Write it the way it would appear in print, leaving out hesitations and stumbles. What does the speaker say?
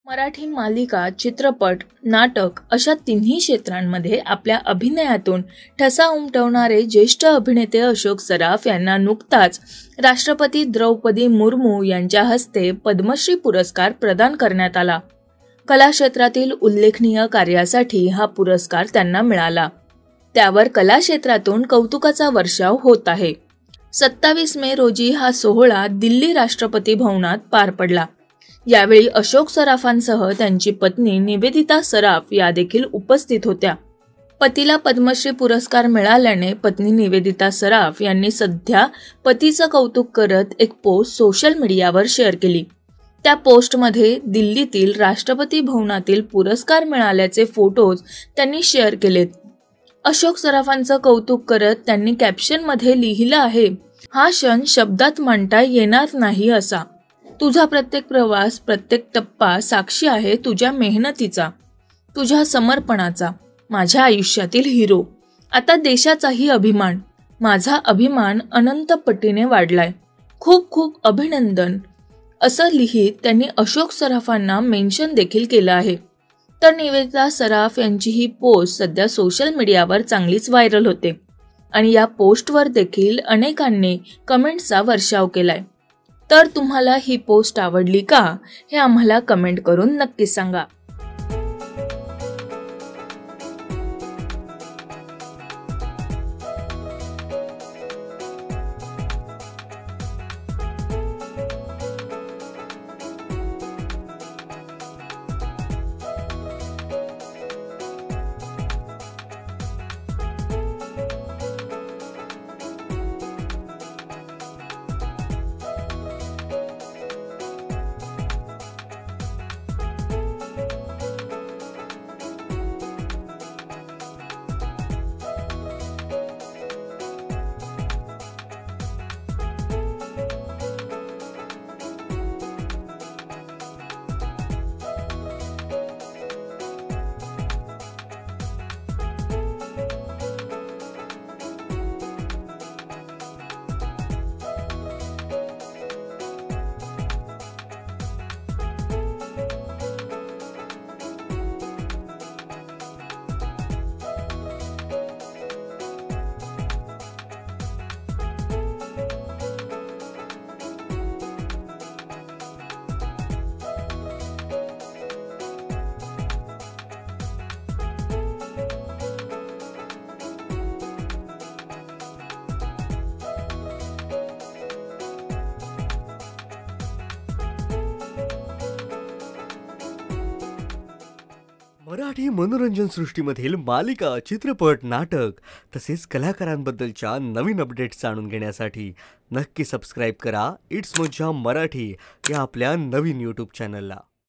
मराठी मालिका, चित्रपट, नाटक अशा तिन्ही क्षेत्रांमध्ये आपल्या अभिनयातून ठसा उमटवणारे ज्येष्ठ अभिनेते अशोक सराफ यांना नुकताच राष्ट्रपती द्रौपदी मुर्मू यांच्या हस्ते पद्मश्री पुरस्कार प्रदान करण्यात आला। कला क्षेत्रातील उल्लेखनीय कार्यासाठी हा पुरस्कार त्यांना मिळाला। त्यावर कला क्षेत्रातून कौतुकाचा वर्षाव होत आहे। 27 मे रोजी हा सोहळा दिल्ली राष्ट्रपती भवनात पार पडला। यावेळी अशोक सराफांसह त्यांची पत्नी निवेदिता सराफ या देखील उपस्थित होत्या। पतीला पद्मश्री पुरस्कार मिळाल्याने पत्नी निवेदिता सराफ यांनी सध्या पतीचं कौतुक करत एक पोस्ट सोशल मीडियावर शेअर केली। त्या पोस्टमध्ये दिल्लीतील राष्ट्रपती भवनातील पुरस्कार मिळाल्याचे फोटोज त्यांनी शेअर केलेत। अशोक सराफांचं कौतुक करत त्यांनी कॅप्शनमध्ये लिहिलं आहे, हा क्षण शब्दात मांडता येणार नाही असा। तुझा प्रत्येक प्रवास, प्रत्येक टप्पा साक्षी आहे तुझ्या मेहनतीचा, तुझ्या समर्पणाचा, माझ्या आयुष्यातील हिरो, आता देशाचाही अभिमान, माझा अभिमान अनंत पटीने वाढलाय, खूप खूप अभिनंदन असं लिहित त्यांनी अशोक सराफांना मेन्शन देखील केलं आहे। तर निवेदिता सराफ यांची ही पोस्ट सध्या सोशल मीडियावर चांगलीच व्हायरल होते आणि या पोस्टवर देखील अनेकांनी कमेंट्सचा वर्षाव केलाय। तर तुम्हाला ही पोस्ट आवडली का हे आम्हाला कमेंट करून नक्की सांगा। मराठी मनोरंजन सृष्टीमधील मालिका, चित्रपट, नाटक तसेच कलाकारांबद्दलच्या नवीन अपडेट्स जाणून घेण्यासाठी नक्की सबस्क्राईब करा इट्स मज्जा मराठी या आपल्या नवीन YouTube चॅनलला।